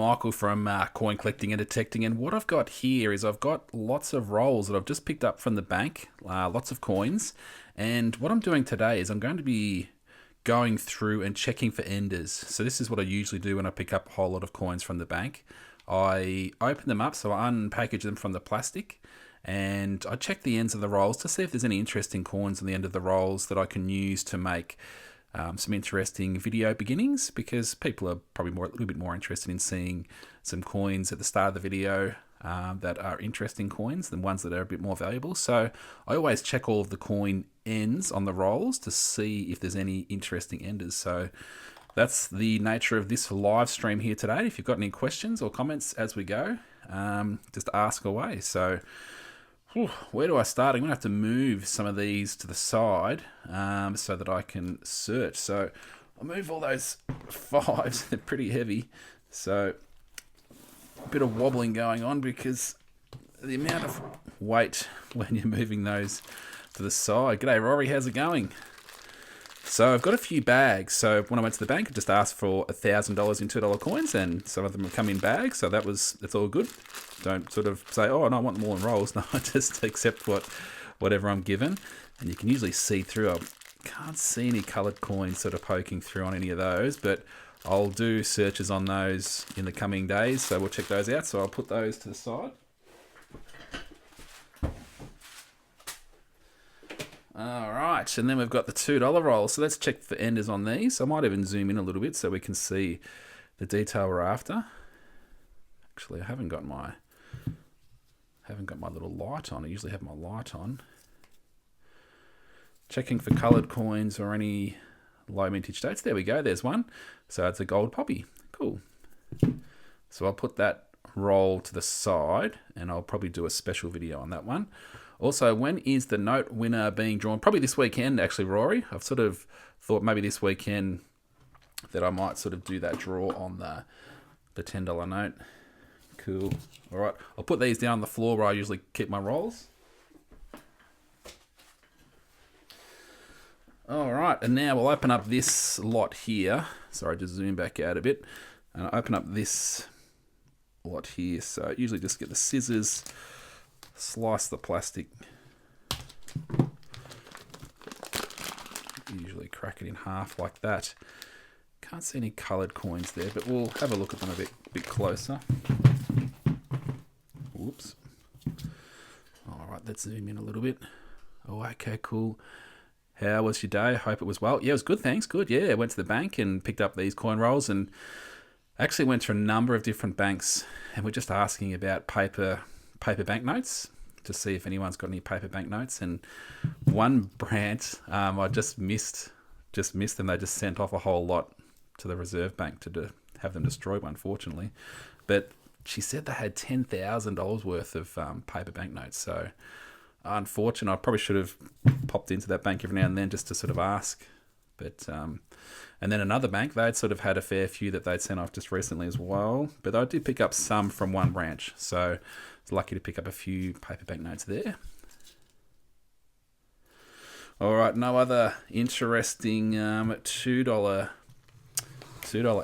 Michael from Coin Collecting and Detecting, and what I've got here is I've got lots of rolls that I've just picked up from the bank, lots of coins, and what I'm doing today is I'm going to be going through and checking for enders. So this is what I usually do when I pick up a whole lot of coins from the bank. I open them up, so I unpackage them from the plastic, and I check the ends of the rolls to see if there's any interesting coins on the end of the rolls that I can use to make some interesting video beginnings, because people are probably a little bit more interested in seeing some coins at the start of the video that are interesting coins than ones that are a bit more valuable. So I always check all of the coin ends on the rolls to see if there's any interesting enders. So that's the nature of this live stream here today. If you've got any questions or comments as we go, just ask away. So where do I start? I'm going to have to move some of these to the side so that I can search. So I'll move all those fives. They're pretty heavy. So a bit of wobbling going on because the amount of weight when you're moving those to the side. G'day, Rory. How's it going? So I've got a few bags. So when I went to the bank, I just asked for $1,000 in $2 coins, and some of them have come in bags. So that's all good. Don't sort of say, oh, no, I want them all in rolls. No, I just accept whatever I'm given. And you can usually see through. I can't see any coloured coins sort of poking through on any of those, but I'll do searches on those in the coming days. So we'll check those out. So I'll put those to the side. All right, and then we've got the $2 rolls. So let's check for enders on these. I might even zoom in a little bit so we can see the detail we're after. Actually, I haven't got my little light on. I usually have my light on. Checking for coloured coins or any low mintage dates. There we go. There's one. So it's a gold poppy. Cool. So I'll put that roll to the side, and I'll probably do a special video on that one. Also, when is the note winner being drawn? Probably this weekend, actually, Rory. I've sort of thought maybe this weekend that I might sort of do that draw on the $10 note. Cool. All right. I'll put these down on the floor where I usually keep my rolls. All right. And now we'll open up this lot here. Sorry, just zoom back out a bit. And I'll open up this lot here. So I usually just get the scissors, slice the plastic. Usually crack it in half like that. Can't see any coloured coins there, but we'll have a look at them a bit closer. Whoops. All right, let's zoom in a little bit. Oh, okay, cool. How was your day? Hope it was well. Yeah, it was good, thanks. Good, yeah. I went to the bank and picked up these coin rolls, and actually went to a number of different banks, and we're just asking about paper banknotes to see if anyone's got any paper banknotes. And one branch, I just missed them. They just sent off a whole lot to the Reserve Bank to have them destroyed, unfortunately. But she said they had $10,000 worth of paper banknotes. So unfortunate. I probably should have popped into that bank every now and then just to sort of ask. But and then another bank, they'd sort of had a fair few that they'd sent off just recently as well. But I did pick up some from one branch, so I was lucky to pick up a few paper banknotes there. All right, no other interesting $2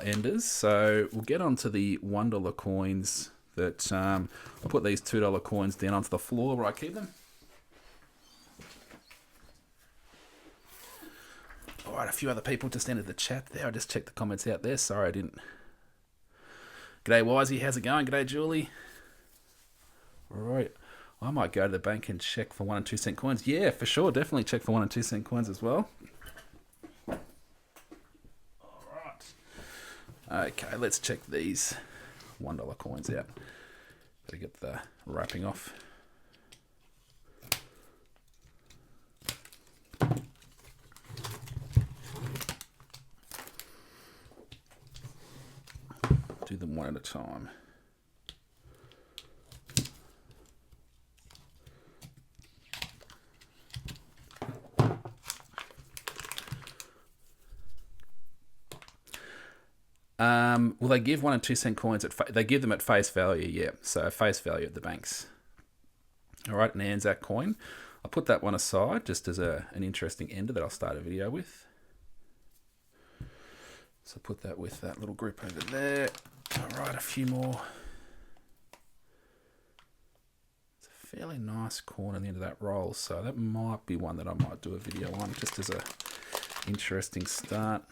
enders. So we'll get onto the $1 coins. That I'll put these $2 coins down onto the floor where I keep them. All right, a few other people just entered the chat there. I just checked the comments out there. Sorry, I didn't. G'day, Wisey. How's it going? G'day, Julie. All right. I might go to the bank and check for 1 and 2 cent coins. Yeah, for sure. Definitely check for 1 and 2 cent coins as well. All right. Okay, let's check these $1 coins out. Better get the wrapping off. Do them one at a time. Well, they give 1 and 2 cent coins they give them at face value, yeah. So face value at the banks. All right, an Anzac coin. I'll put that one aside just as an interesting ender that I'll start a video with. So put that with that little group over there. All right, a few more. It's a fairly nice coin at the end of that roll, so that might be one that I might do a video on, just as a interesting start.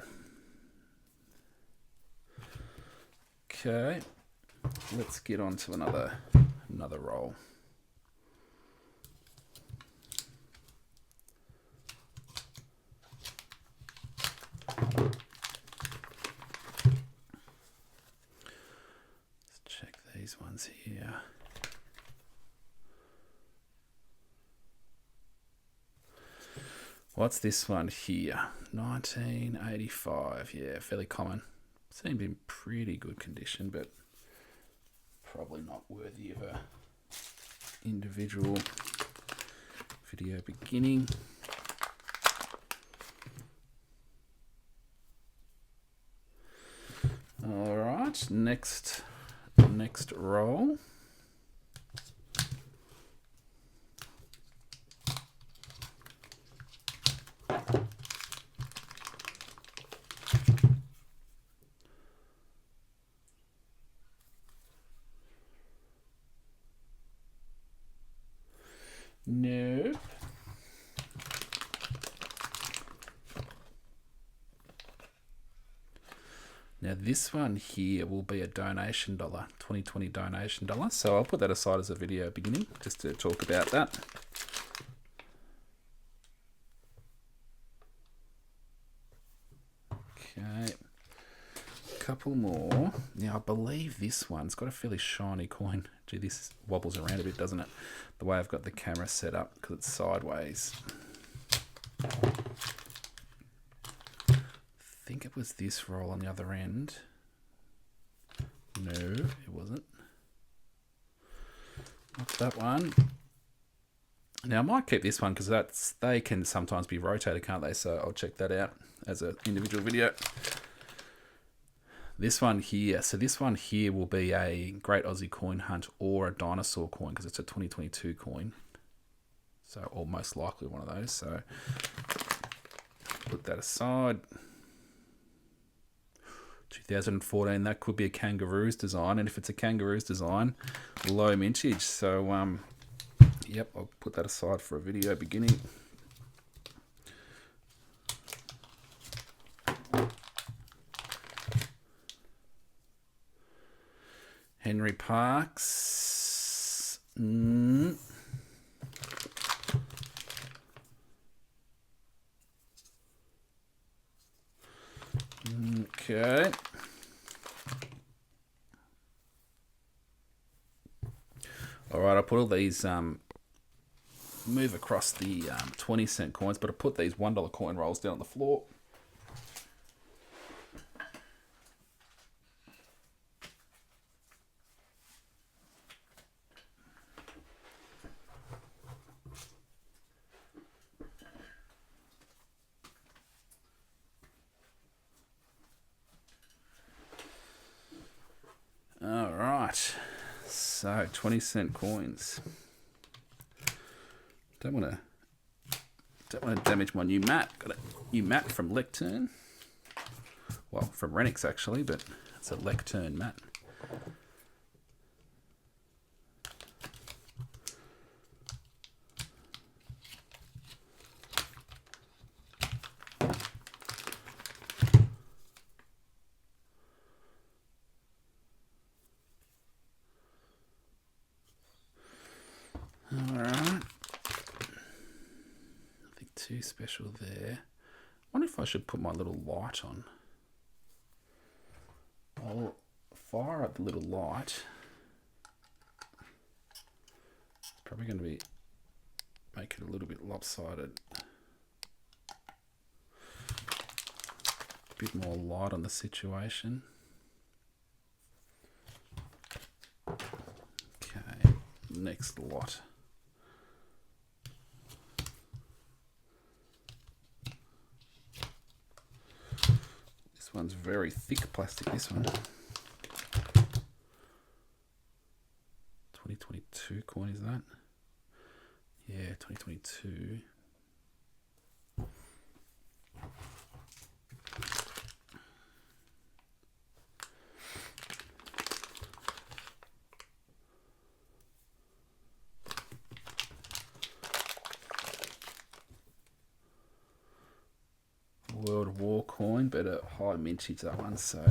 Okay, let's get on to another roll. Let's check these ones here. What's this one here? 1985. Yeah, fairly common. Seemed in pretty good condition, but probably not worthy of a individual video beginning. All right, next roll. Nope. Now this one here will be a donation dollar, 2020 donation dollar. So I'll put that aside as a video beginning, just to talk about that. Okay, a couple more. Now I believe this one's got a fairly shiny coin. Gee, this wobbles around a bit, doesn't it? The way I've got the camera set up, because it's sideways. I think it was this roll on the other end. No, it wasn't. Not that one. Now I might keep this one because they can sometimes be rotated, can't they? So I'll check that out as an individual video. This one here. So this one here will be a Great Aussie Coin Hunt or a dinosaur coin because it's a 2022 coin. So, or most likely one of those. So put that aside. 2014, that could be a kangaroo's design, and if it's a kangaroo's design, low mintage. So, yep, I'll put that aside for a video beginning. Henry Parks. Okay. All right, I'll put all these, move across the 20-cent coins, but I put these $1 coin rolls down on the floor. All right, so 20-cent coins. Don't want to damage my new mat. Got a new mat from Lectern. Well, from Renix actually, but it's a Lectern mat. Alright. Nothing too special there. I wonder if I should put my little light on. I'll fire up the little light. It's probably going to be make it a little bit lopsided. A bit more light on the situation. Okay, next lot. This one's very thick plastic, this one. 2022 coin, is that? Yeah, 2022. coin, but a high mintage, that one, so...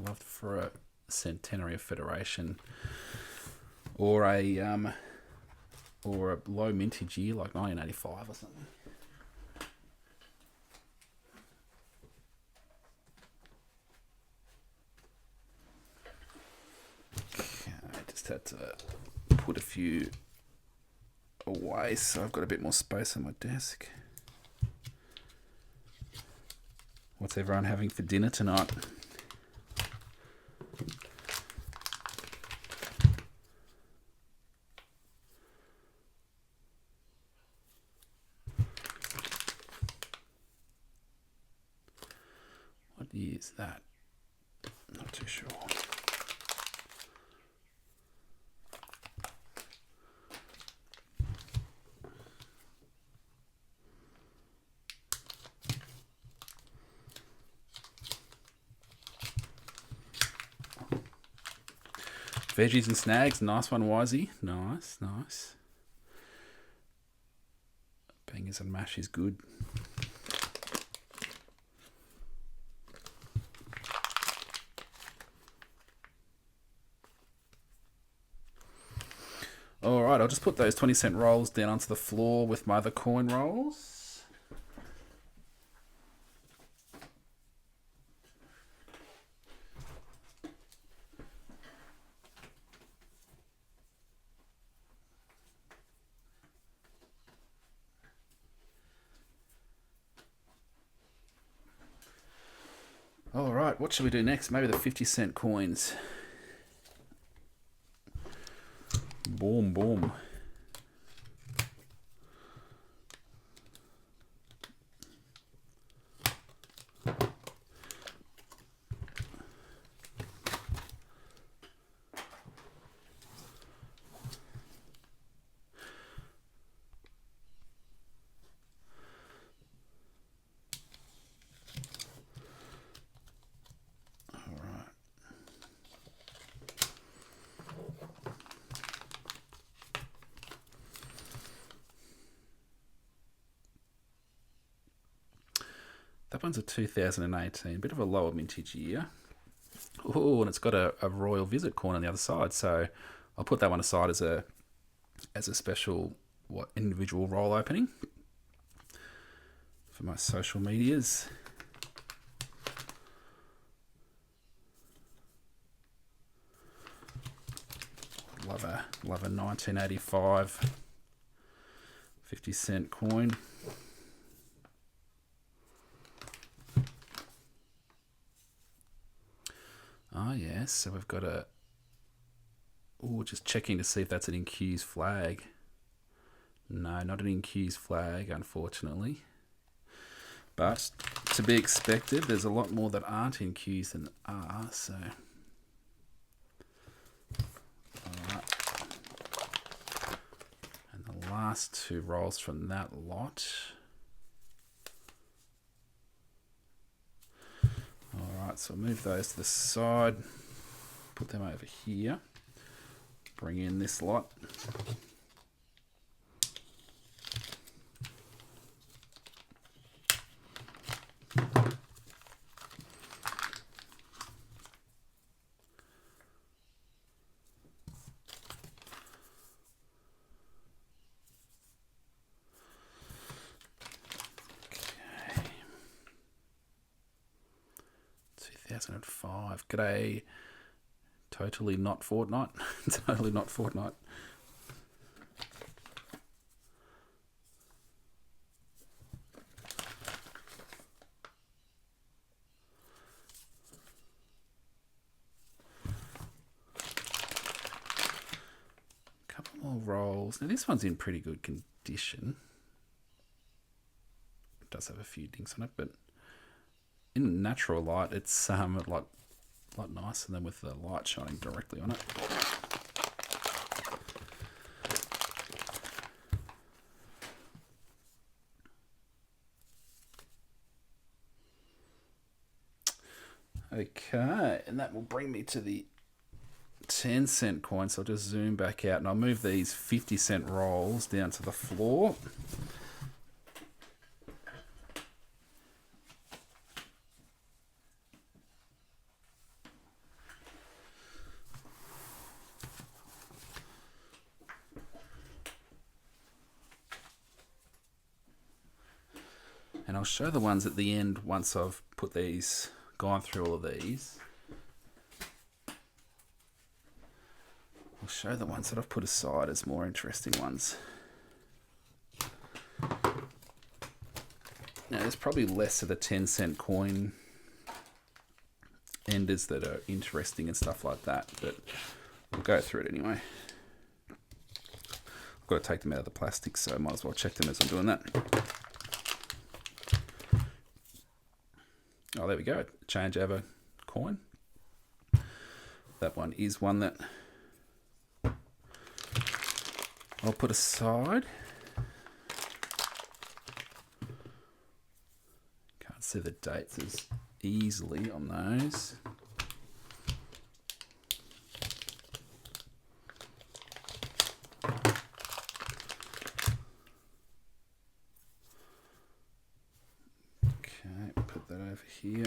Love for a centenary of Federation, or a low mintage year like 1985 or something. Okay, just had to put a few away so I've got a bit more space on my desk. What's everyone having for dinner tonight? What is that? Not too sure. Veggies and snags, nice one, Wisey. Nice, nice. Bangers and mash is good. Alright, I'll just put those 20-cent rolls down onto the floor with my other coin rolls. Alright, what should we do next? Maybe the 50-cent coins. Boom, boom. That one's a 2018, bit of a lower mintage year. Oh, and it's got a royal visit coin on the other side, so I'll put that one aside as a special individual roll opening for my social medias. Love a 1985 50-cent coin. Oh yes, so we've got a... Oh, just checking to see if that's an incused flag. No, not an incused flag, unfortunately. But to be expected, there's a lot more that aren't incused than are, so... Alright. And the last two rolls from that lot... Alright, so I'll move those to the side, put them over here, bring in this lot. Okay. 2005. G'day. Totally not Fortnite. Totally not Fortnite. Couple more rolls. Now this one's in pretty good condition. It does have a few dinks on it, but in natural light, it's like A lot nicer than with the light shining directly on it. Okay, and that will bring me to the 10-cent coin. So I'll just zoom back out and I'll move these 50-cent rolls down to the floor. And I'll show the ones at the end once I've put these, gone through all of these. I'll show the ones that I've put aside as more interesting ones. Now there's probably less of the 10-cent coin enders that are interesting and stuff like that, but we'll go through it anyway. I've got to take them out of the plastic, so I might as well check them as I'm doing that. Oh, there we go. Change over coin. That one is one that I'll put aside. Can't see the dates as easily on those. Okay, put that over here.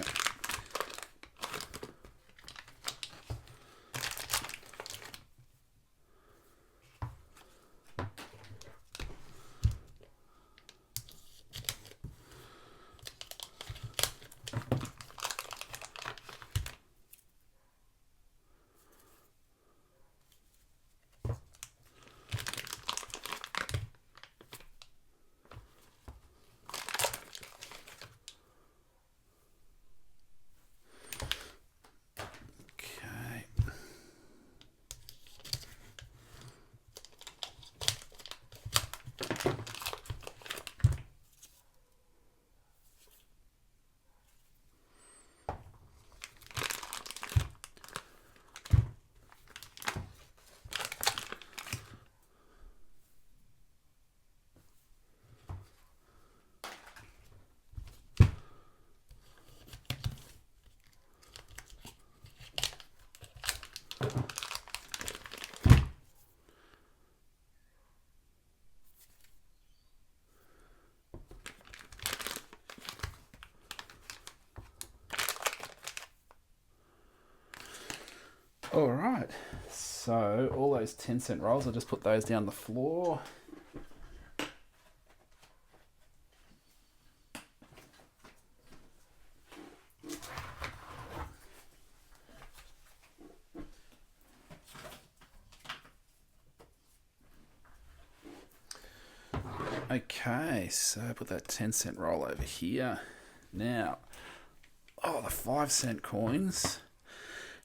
All right, so all those 10-cent rolls, I'll just put those down the floor. Okay, so put that 10-cent roll over here. Now, oh, the 5-cent coins.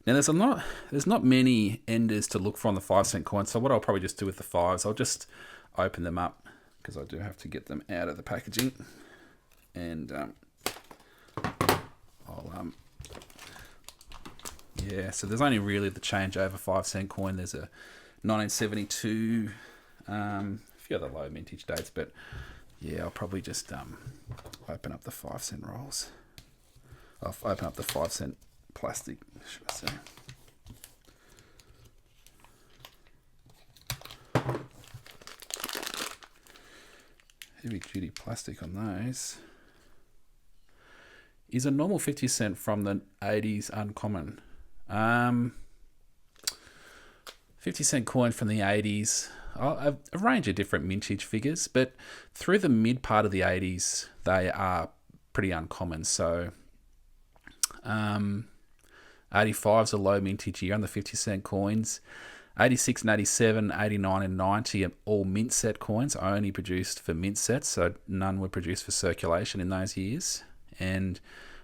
Now there's not many enders to look for on the 5-cent coin. So what I'll probably just do with the 5s, I'll just open them up because I do have to get them out of the packaging, and yeah. So there's only really the changeover 5-cent coin. There's a 1972, a few other low mintage dates, but yeah, I'll probably just open up the 5-cent rolls. I'll open up the 5-cent plastic, should I say. Heavy duty plastic on those. Is a normal 50-cent from the 80s uncommon? 50-cent coin from the 80s. A range of different mintage figures, but through the mid part of the 80s, they are pretty uncommon. So 85 is a low mintage year on the 50-cent coins. 86 and 87, 89 and 90 are all mint set coins, only produced for mint sets, so none were produced for circulation in those years. And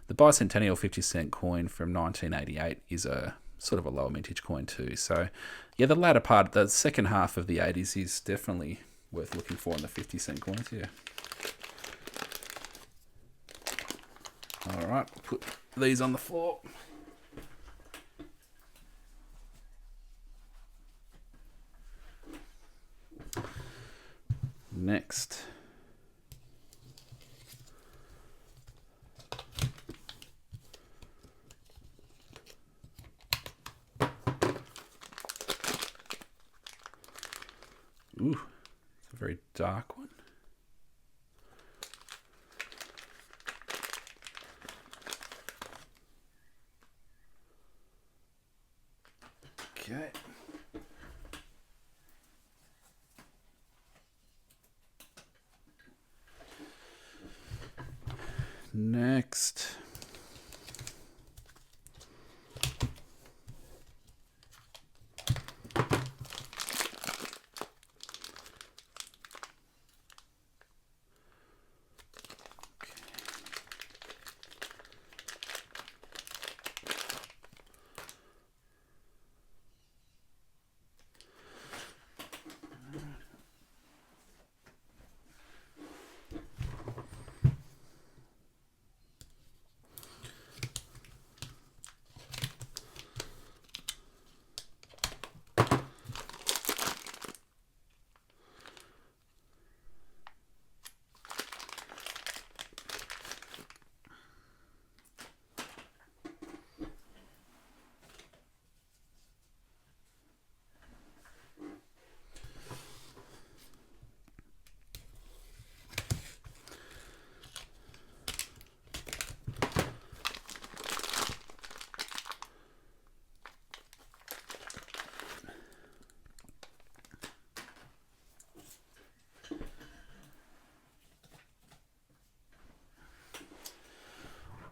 the bicentennial 50-cent coin from 1988 is a sort of a lower mintage coin too. So yeah, the latter part, the second half of the 80s is definitely worth looking for in the 50-cent coins, yeah. All right, put these on the floor. Next. Ooh, it's a very dark one. Okay. Next.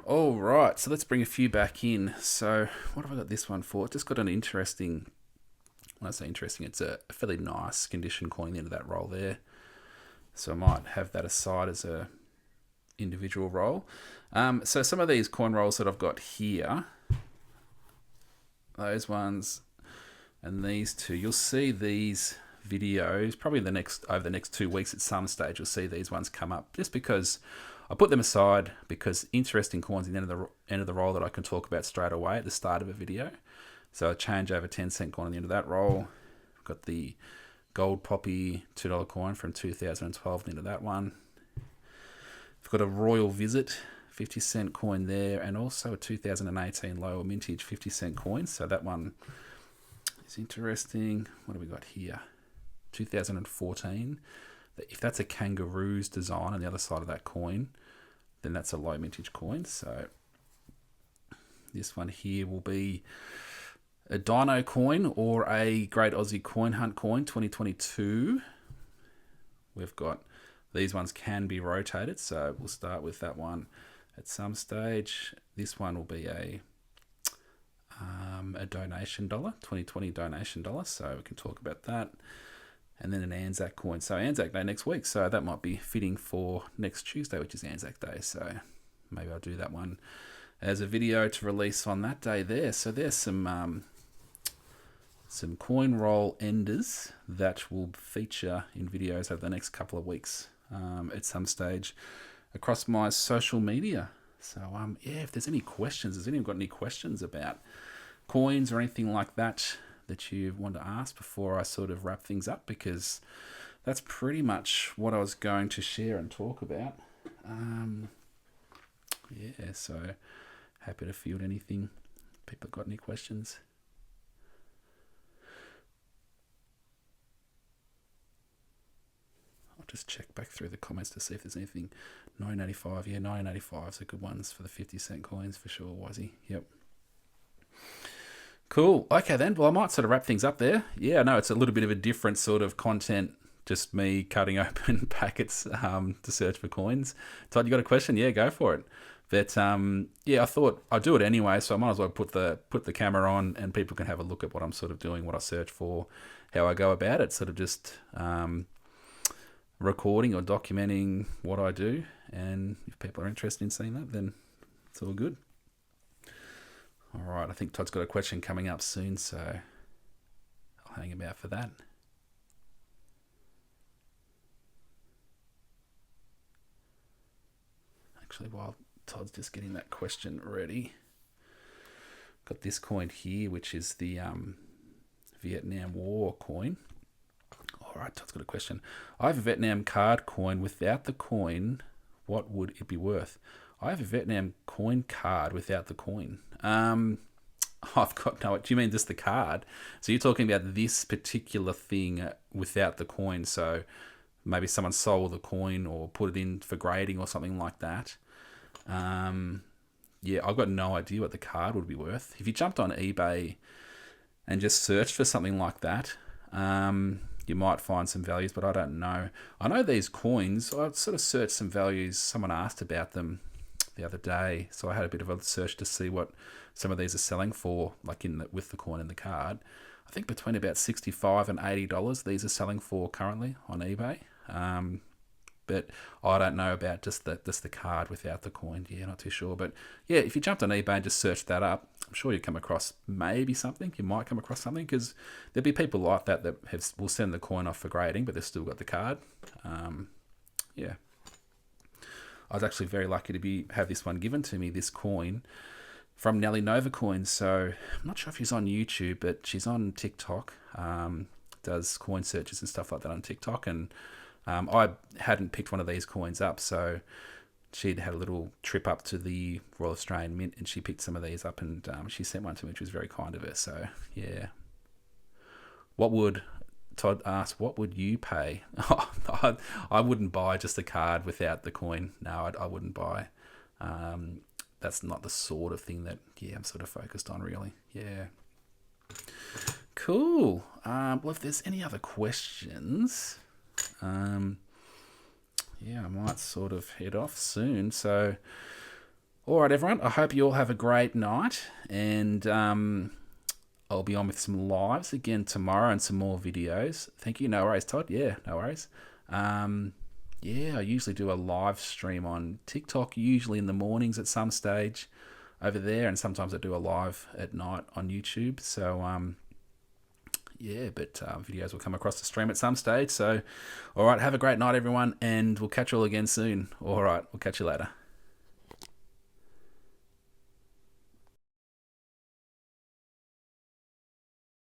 All right, so let's bring a few back in. So what have I got this one for? Just got an interesting, when I say interesting, it's a fairly nice condition coin into that roll there. So I might have that aside as a individual roll. So some of these coin rolls that I've got here, those ones and these two, you'll see these videos probably over the next 2 weeks at some stage. You'll see these ones come up just because I put them aside because interesting coins at the end of the roll that I can talk about straight away at the start of a video. So a change over 10-cent coin at the end of that roll. I've got the gold poppy $2 coin from 2012 into that one. I've got a royal visit 50-cent coin there, and also a 2018 lower mintage 50-cent coin. So that one is interesting. What have we got here? 2014. If that's a kangaroo's design on the other side of that coin, then that's a low mintage coin. So this one here will be a dino coin or a Great Aussie Coin Hunt coin 2022. We've got these ones can be rotated, so we'll start with that one at some stage. This one will be a donation dollar, 2020 donation dollar, so we can talk about that. And then an Anzac coin. So Anzac Day next week. So that might be fitting for next Tuesday, which is Anzac Day. So maybe I'll do that one as a video to release on that day there. So there's some coin roll enders that will feature in videos over the next couple of weeks at some stage across my social media. So yeah, if there's any questions, has anyone got any questions about coins or anything like that you want to ask before I sort of wrap things up, because that's pretty much what I was going to share and talk about. Yeah, so happy to field anything. People got any questions? I'll just check back through the comments to see if there's anything. 1985, yeah, 1985 is a good ones for the 50-cent coins for sure, Wazzy. Yep. Cool. Okay, then. Well, I might sort of wrap things up there. Yeah, I know it's a little bit of a different sort of content, just me cutting open packets to search for coins. Todd, you got a question? Yeah, go for it. But yeah, I thought I'd do it anyway, so I might as well put the camera on and people can have a look at what I'm sort of doing, what I search for, how I go about it, sort of just recording or documenting what I do. And if people are interested in seeing that, then it's all good. All right, I think Todd's got a question coming up soon, so I'll hang about for that. Actually, while Todd's just getting that question ready, got this coin here, which is the Vietnam War coin, or All right, Todd's got a question. I have a Vietnam card coin. Without the coin, what would it be worth? I have a Vietnam coin card without the coin. I've got no. Do you mean just the card? So you're talking about this particular thing without the coin. So maybe someone sold the coin or put it in for grading or something like that. Yeah, I've got no idea what the card would be worth. If you jumped on eBay and just searched for something like that, you might find some values, but I don't know. I know these coins, I sort of searched some values. Someone asked about them the other day, so I had a bit of a search to see what some of these are selling for, like with the coin and the card. I think between about $65 and $80 these are selling for currently on eBay. But I don't know about just the card without the coin. Yeah, not too sure. But yeah, if you jumped on eBay and just searched that up, I'm sure you'd come across maybe something. You might come across something because there'll be people like that will send the coin off for grading, but they've still got the card. Yeah. I was actually very lucky to have this one given to me, this coin, from Nelly Nova Coins. So I'm not sure if she's on YouTube, but she's on TikTok. Does coin searches and stuff like that on TikTok, and I hadn't picked one of these coins up, so she'd had a little trip up to the Royal Australian Mint, and she picked some of these up, and she sent one to me, which was very kind of her. So yeah, Todd asked, what would you pay? I wouldn't buy just a card without the coin. No, I wouldn't buy. That's not the sort of thing that I'm sort of focused on, really. Yeah. Cool. Well, if there's any other questions, I might sort of head off soon. So, all right, everyone. I hope you all have a great night, and I'll be on with some lives again tomorrow and some more videos. Thank you. No worries, Todd. Yeah, no worries. I usually do a live stream on TikTok, usually in the mornings at some stage over there, and sometimes I do a live at night on YouTube. So, videos will come across the stream at some stage. So, all right, have a great night, everyone, and we'll catch you all again soon. All right, we'll catch you later.